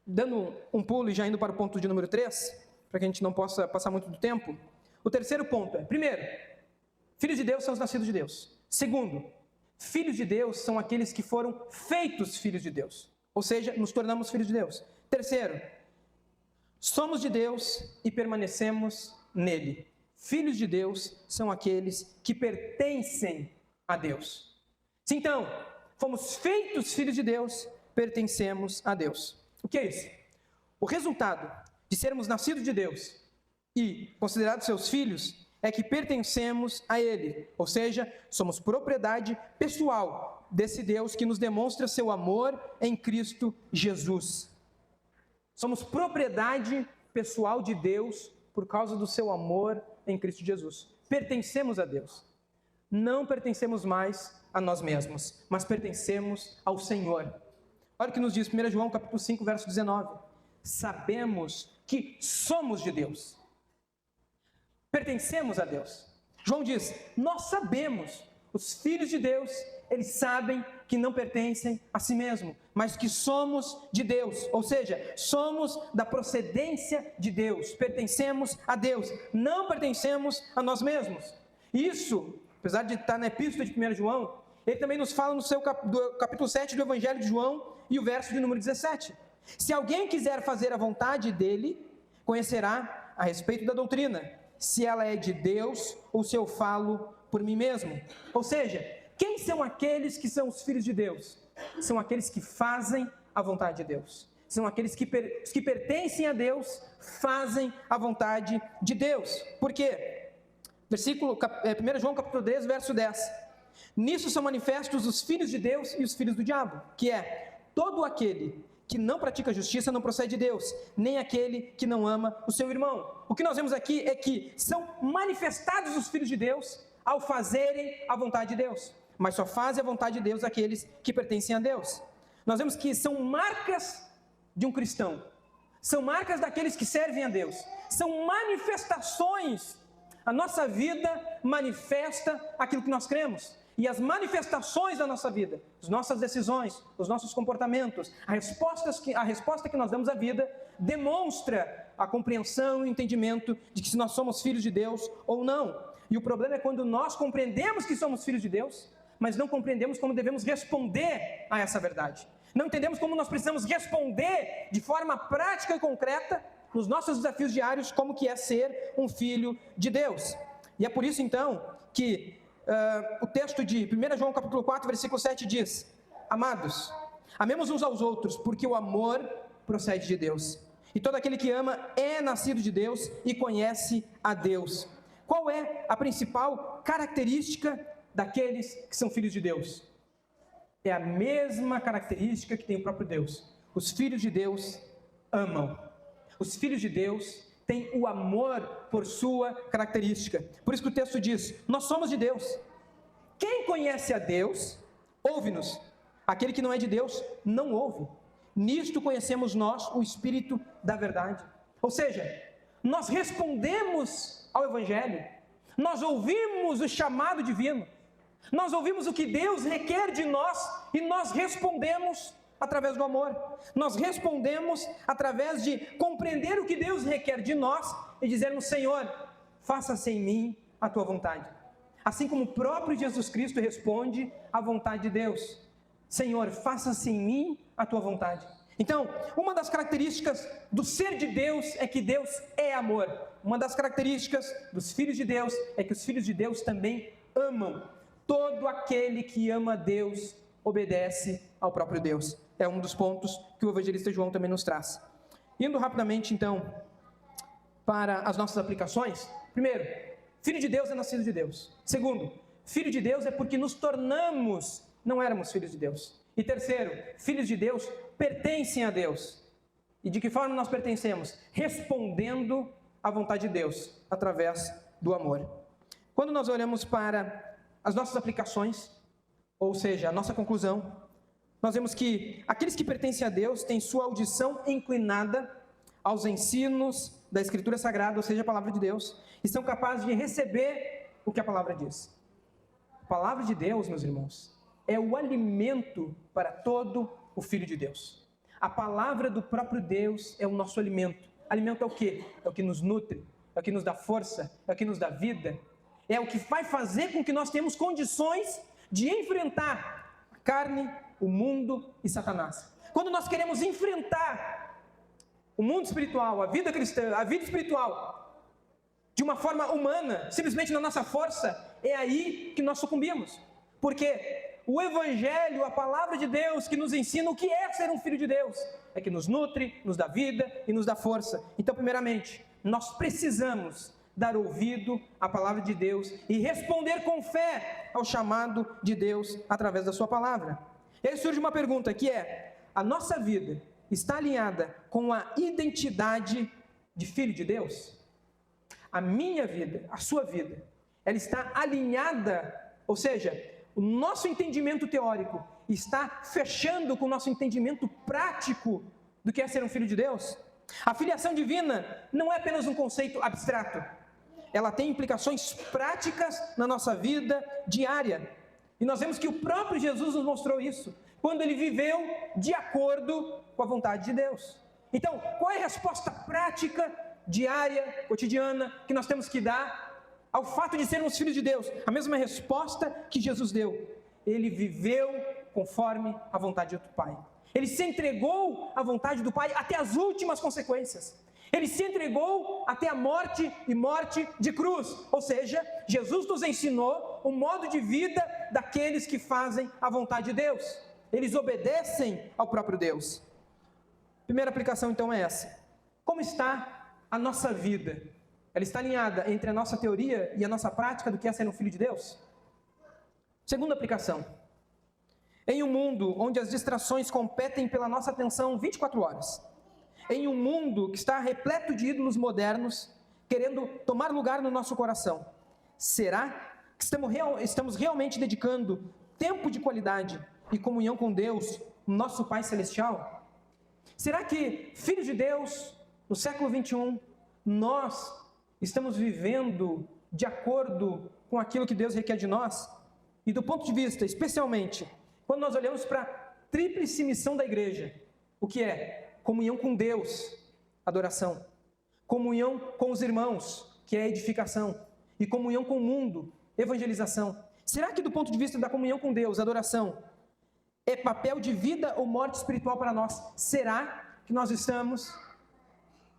Dando um pulo e já indo para o ponto de número 3, para que a gente não possa passar muito do tempo. O terceiro ponto é, primeiro, filhos de Deus são os nascidos de Deus. Segundo, filhos de Deus são aqueles que foram feitos filhos de Deus. Ou seja, nos tornamos filhos de Deus. Terceiro, somos de Deus e permanecemos nele. Filhos de Deus são aqueles que pertencem a Deus. Se então, fomos feitos filhos de Deus, pertencemos a Deus. O que é isso? O resultado de sermos nascidos de Deus e considerados seus filhos é que pertencemos a Ele, ou seja, somos propriedade pessoal desse Deus que nos demonstra seu amor em Cristo Jesus. Somos propriedade pessoal de Deus por causa do seu amor em Cristo Jesus. Pertencemos a Deus. Não pertencemos mais a nós mesmos, mas pertencemos ao Senhor. Olha o que nos diz 1 João capítulo 5, verso 19. Sabemos que somos de Deus. Pertencemos a Deus. João diz, nós sabemos, os filhos de Deus, eles sabem que não pertencem a si mesmo, mas que somos de Deus, ou seja, somos da procedência de Deus, pertencemos a Deus, não pertencemos a nós mesmos. Isso, apesar de estar na epístola de 1 João, ele também nos fala no seu capítulo 7 do Evangelho de João e o verso de número 17. Se alguém quiser fazer a vontade dele, conhecerá a respeito da doutrina, se ela é de Deus ou se eu falo por mim mesmo. Ou seja, quem são aqueles que são os filhos de Deus? São aqueles que fazem a vontade de Deus. São aqueles que pertencem a Deus, fazem a vontade de Deus. Por quê? 1 João capítulo 10, verso 10. Nisso são manifestos os filhos de Deus e os filhos do diabo, que é todo aquele que não pratica justiça não procede de Deus, nem aquele que não ama o seu irmão. O que nós vemos aqui é que são manifestados os filhos de Deus ao fazerem a vontade de Deus, mas só fazem a vontade de Deus aqueles que pertencem a Deus. Nós vemos que são marcas de um cristão, são marcas daqueles que servem a Deus, são manifestações. A nossa vida manifesta aquilo que nós cremos. E as manifestações da nossa vida, as nossas decisões, os nossos comportamentos, a resposta que nós damos à vida, demonstra a compreensão e o entendimento de que se nós somos filhos de Deus ou não. E o problema é quando nós compreendemos que somos filhos de Deus, mas não compreendemos como devemos responder a essa verdade. Não entendemos como nós precisamos responder de forma prática e concreta nos nossos desafios diários, como que é ser um filho de Deus. E é por isso então que o texto de 1 João capítulo 4, versículo 7 diz: Amados, amemos uns aos outros, porque o amor procede de Deus. E todo aquele que ama é nascido de Deus e conhece a Deus. Qual é a principal característica daqueles que são filhos de Deus? É a mesma característica que tem o próprio Deus. Os filhos de Deus amam. Os filhos de Deus tem o amor por sua característica. Por isso que o texto diz, nós somos de Deus. Quem conhece a Deus, ouve-nos. Aquele que não é de Deus, não ouve. Nisto conhecemos nós o Espírito da verdade. Ou seja, nós respondemos ao Evangelho. Nós ouvimos o chamado divino. Nós ouvimos o que Deus requer de nós e nós respondemos através do amor. Nós respondemos através de compreender o que Deus requer de nós e dizermos, Senhor, faça-se em mim a tua vontade. Assim como o próprio Jesus Cristo responde à vontade de Deus. Senhor, faça-se em mim a tua vontade. Então, uma das características do ser de Deus é que Deus é amor. Uma das características dos filhos de Deus é que os filhos de Deus também amam. Todo aquele que ama a Deus obedece ao próprio Deus. É um dos pontos que o evangelista João também nos traz. Indo rapidamente, então, para as nossas aplicações. Primeiro, filho de Deus é nascido de Deus. Segundo, filho de Deus é porque nos tornamos, não éramos filhos de Deus. E terceiro, filhos de Deus pertencem a Deus. E de que forma nós pertencemos? Respondendo à vontade de Deus, através do amor. Quando nós olhamos para as nossas aplicações, ou seja, a nossa conclusão, nós vemos que aqueles que pertencem a Deus têm sua audição inclinada aos ensinos da Escritura Sagrada, ou seja, a palavra de Deus, e são capazes de receber o que a palavra diz. A palavra de Deus, meus irmãos, é o alimento para todo o Filho de Deus. A palavra do próprio Deus é o nosso alimento. Alimento é o quê? É o que nos nutre, é o que nos dá força, é o que nos dá vida, é o que vai fazer com que nós tenhamos condições de enfrentar a carne, o mundo e Satanás. Quando nós queremos enfrentar o mundo espiritual, a vida cristã, a vida espiritual, de uma forma humana, simplesmente na nossa força, é aí que nós sucumbimos. Porque o Evangelho, a palavra de Deus que nos ensina o que é ser um filho de Deus, é que nos nutre, nos dá vida e nos dá força. Então, primeiramente, nós precisamos dar ouvido à palavra de Deus e responder com fé ao chamado de Deus através da sua palavra. E aí surge uma pergunta que é: a nossa vida está alinhada com a identidade de filho de Deus? A minha vida, a sua vida, ela está alinhada, ou seja, o nosso entendimento teórico está fechando com o nosso entendimento prático do que é ser um filho de Deus? A filiação divina não é apenas um conceito abstrato, ela tem implicações práticas na nossa vida diária. E nós vemos que o próprio Jesus nos mostrou isso, quando ele viveu de acordo com a vontade de Deus. Então, qual é a resposta prática, diária, cotidiana, que nós temos que dar ao fato de sermos filhos de Deus? A mesma resposta que Jesus deu: ele viveu conforme a vontade do Pai. Ele se entregou à vontade do Pai até as últimas consequências. Ele se entregou até a morte e morte de cruz. Ou seja, Jesus nos ensinou o modo de vida daqueles que fazem a vontade de Deus. Eles obedecem ao próprio Deus. Primeira aplicação então é essa: como está a nossa vida? Ela está alinhada entre a nossa teoria e a nossa prática do que é ser um filho de Deus? Segunda aplicação: em um mundo onde as distrações competem pela nossa atenção 24 horas, em um mundo que está repleto de ídolos modernos querendo tomar lugar no nosso coração, será que estamos realmente dedicando tempo de qualidade e comunhão com Deus, nosso Pai Celestial? Será que, filhos de Deus, no século 21, nós estamos vivendo de acordo com aquilo que Deus requer de nós? E do ponto de vista, especialmente, quando nós olhamos para a tríplice missão da igreja, o que é? Comunhão com Deus, adoração; comunhão com os irmãos, que é edificação; e comunhão com o mundo, evangelização. Será que do ponto de vista da comunhão com Deus, adoração, é papel de vida ou morte espiritual para nós? Será que nós estamos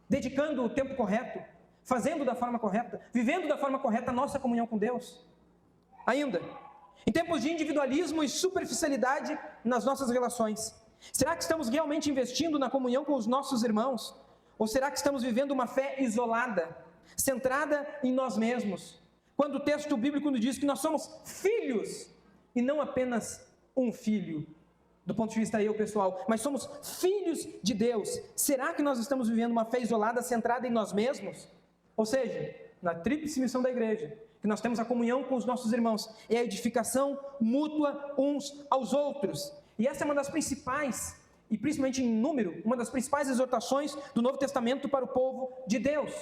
dedicando o tempo correto, fazendo da forma correta, vivendo da forma correta a nossa comunhão com Deus? Ainda, em tempos de individualismo e superficialidade nas nossas relações, será que estamos realmente investindo na comunhão com os nossos irmãos? Ou será que estamos vivendo uma fé isolada, centrada em nós mesmos? Quando o texto bíblico nos diz que nós somos filhos, e não apenas um filho, do ponto de vista pessoal, mas somos filhos de Deus, será que nós estamos vivendo uma fé isolada, centrada em nós mesmos? Ou seja, na tríplice missão da igreja, que nós temos a comunhão com os nossos irmãos, é a edificação mútua uns aos outros. E essa é uma das principais, e principalmente em número, uma das principais exortações do Novo Testamento para o povo de Deus,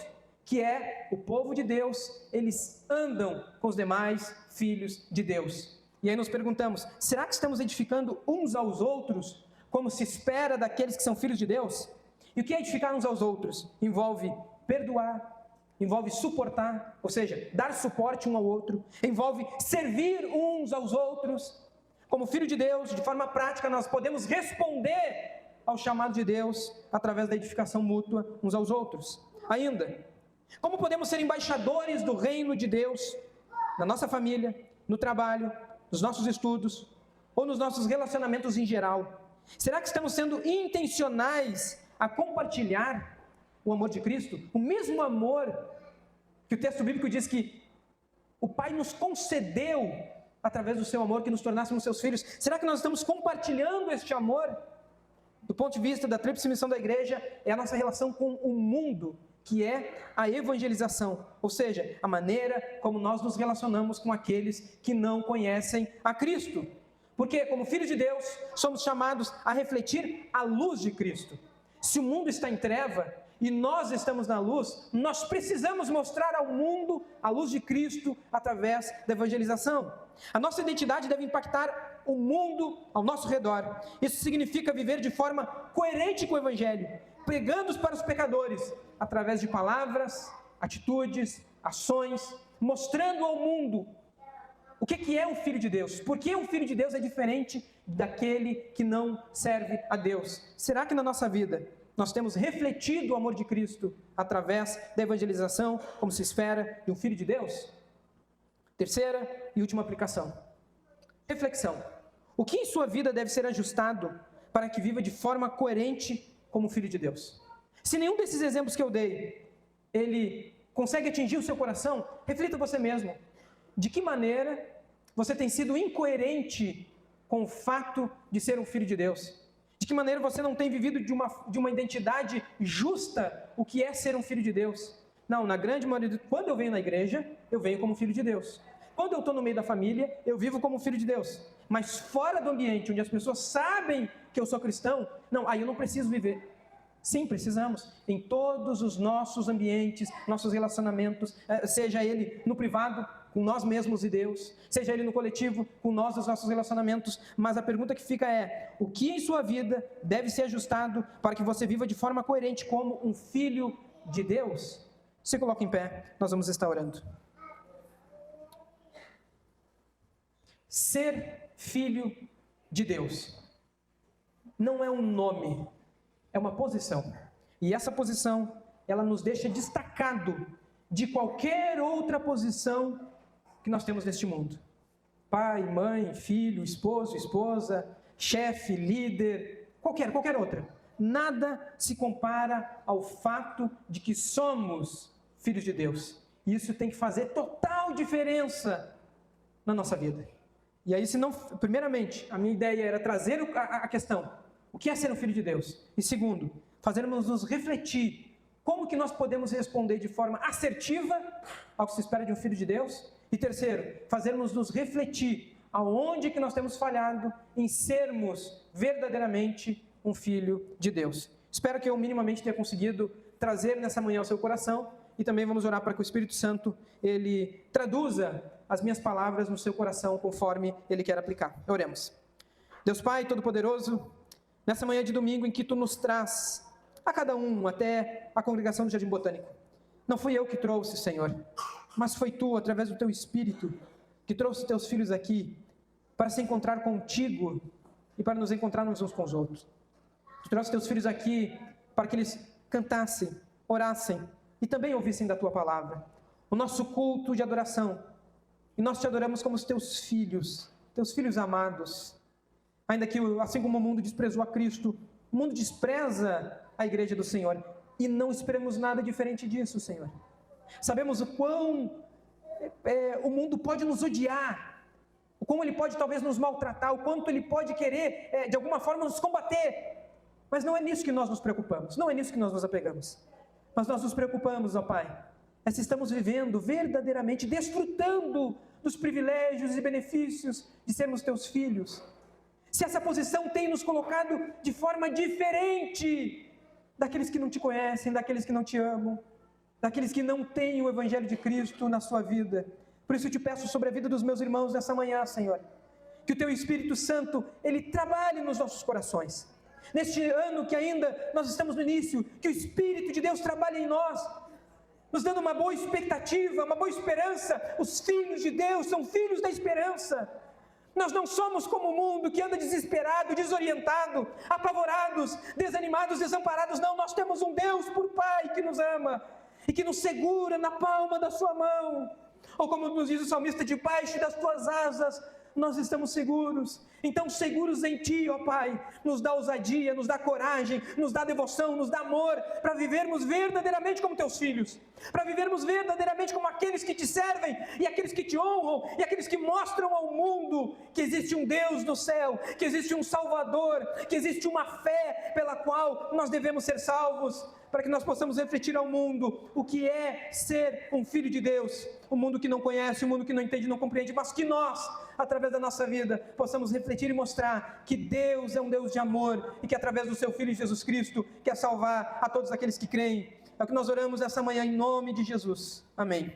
que é o povo de Deus, eles andam com os demais filhos de Deus. E aí nos perguntamos, será que estamos edificando uns aos outros, como se espera daqueles que são filhos de Deus? E o que é edificar uns aos outros? Envolve perdoar, envolve suportar, ou seja, dar suporte um ao outro, envolve servir uns aos outros. Como filho de Deus, de forma prática, nós podemos responder ao chamado de Deus através da edificação mútua uns aos outros. Ainda, como podemos ser embaixadores do reino de Deus na nossa família, no trabalho, nos nossos estudos ou nos nossos relacionamentos em geral? Será que estamos sendo intencionais a compartilhar o amor de Cristo? O mesmo amor que o texto bíblico diz que o Pai nos concedeu através do seu amor, que nos tornássemos seus filhos. Será que nós estamos compartilhando este amor? Do ponto de vista da tríplice missão da igreja, é a nossa relação com o mundo, que é a evangelização, ou seja, a maneira como nós nos relacionamos com aqueles que não conhecem a Cristo. Porque, como filhos de Deus, somos chamados a refletir a luz de Cristo. Se o mundo está em treva e nós estamos na luz, nós precisamos mostrar ao mundo a luz de Cristo através da evangelização. A nossa identidade deve impactar o mundo ao nosso redor. Isso significa viver de forma coerente com o Evangelho, pregando para os pecadores através de palavras, atitudes, ações, mostrando ao mundo o que é um filho de Deus. Por que um filho de Deus é diferente daquele que não serve a Deus? Será que na nossa vida nós temos refletido o amor de Cristo através da evangelização, como se espera de um filho de Deus? Terceira e última aplicação. Reflexão. O que em sua vida deve ser ajustado para que viva de forma coerente como filho de Deus? Se nenhum desses exemplos que eu dei, ele consegue atingir o seu coração, reflita você mesmo. De que maneira você tem sido incoerente com o fato de ser um filho de Deus? De que maneira você não tem vivido de uma identidade justa o que é ser um filho de Deus? Não, na grande maioria, quando eu venho na igreja, eu venho como filho de Deus. Quando eu estou no meio da família, eu vivo como filho de Deus. Mas fora do ambiente onde as pessoas sabem que eu sou cristão, não, aí eu não preciso viver. Sim, precisamos. Em todos os nossos ambientes, nossos relacionamentos, seja ele no privado, com nós mesmos e Deus, seja ele no coletivo, com nós e os nossos relacionamentos. Mas a pergunta que fica é: o que em sua vida deve ser ajustado para que você viva de forma coerente como um filho de Deus? Se coloca em pé, nós vamos estar orando. Ser filho de Deus não é um nome, é uma posição. E essa posição, ela nos deixa destacado de qualquer outra posição que nós temos neste mundo. Pai, mãe, filho, esposo, esposa, chefe, líder, qualquer outra. Nada se compara ao fato de que somos filhos de Deus. E isso tem que fazer total diferença na nossa vida. E aí, primeiramente, a minha ideia era trazer a questão: o que é ser um filho de Deus? E segundo, fazermos nos refletir como que nós podemos responder de forma assertiva ao que se espera de um filho de Deus. E terceiro, fazermos nos refletir aonde que nós temos falhado em sermos verdadeiramente um filho de Deus. Espero que eu minimamente tenha conseguido trazer nessa manhã ao seu coração, e também vamos orar para que o Espírito Santo, ele traduza as minhas palavras no seu coração conforme ele quer aplicar. Oremos. Deus Pai Todo-Poderoso, nessa manhã de domingo em que Tu nos traz, a cada um, até a congregação do Jardim Botânico, não fui eu que trouxe, Senhor, mas foi Tu, através do Teu Espírito, que trouxe Teus filhos aqui para se encontrar contigo e para nos encontrarmos uns com os outros. Tu trouxe Teus filhos aqui para que eles cantassem, orassem e também ouvissem da Tua palavra. O nosso culto de adoração, e nós Te adoramos como os Teus filhos amados. Ainda que, assim como o mundo desprezou a Cristo, o mundo despreza a igreja do Senhor, e não esperamos nada diferente disso, Senhor. Sabemos o quão o mundo pode nos odiar, o quão ele pode talvez nos maltratar, o quanto ele pode querer, de alguma forma, nos combater. Mas não é nisso que nós nos preocupamos, não é nisso que nós nos apegamos. Mas nós nos preocupamos, ó Pai, se estamos vivendo verdadeiramente, desfrutando dos privilégios e benefícios de sermos Teus filhos. Se essa posição tem nos colocado de forma diferente daqueles que não Te conhecem, daqueles que não Te amam, daqueles que não têm o Evangelho de Cristo na sua vida. Por isso eu Te peço sobre a vida dos meus irmãos nessa manhã, Senhor, que o Teu Espírito Santo, ele trabalhe nos nossos corações. Neste ano que ainda nós estamos no início, que o Espírito de Deus trabalhe em nós, nos dando uma boa expectativa, uma boa esperança. Os filhos de Deus são filhos da esperança. Nós não somos como o mundo que anda desesperado, desorientado, apavorados, desanimados, desamparados. Não, nós temos um Deus por Pai que nos ama e que nos segura na palma da sua mão. Ou como nos diz o salmista, debaixo das Tuas asas nós estamos seguros. Então, seguros em Ti, ó Pai, nos dá ousadia, nos dá coragem, nos dá devoção, nos dá amor, para vivermos verdadeiramente como Teus filhos, para vivermos verdadeiramente como aqueles que Te servem, e aqueles que Te honram, e aqueles que mostram ao mundo que existe um Deus no céu, que existe um Salvador, que existe uma fé pela qual nós devemos ser salvos, para que nós possamos refletir ao mundo o que é ser um filho de Deus, o mundo que não conhece, o mundo que não entende, não compreende, mas que nós, através da nossa vida, possamos refletir e mostrar que Deus é um Deus de amor e que através do Seu Filho Jesus Cristo quer salvar a todos aqueles que creem. É o que nós oramos essa manhã em nome de Jesus. Amém.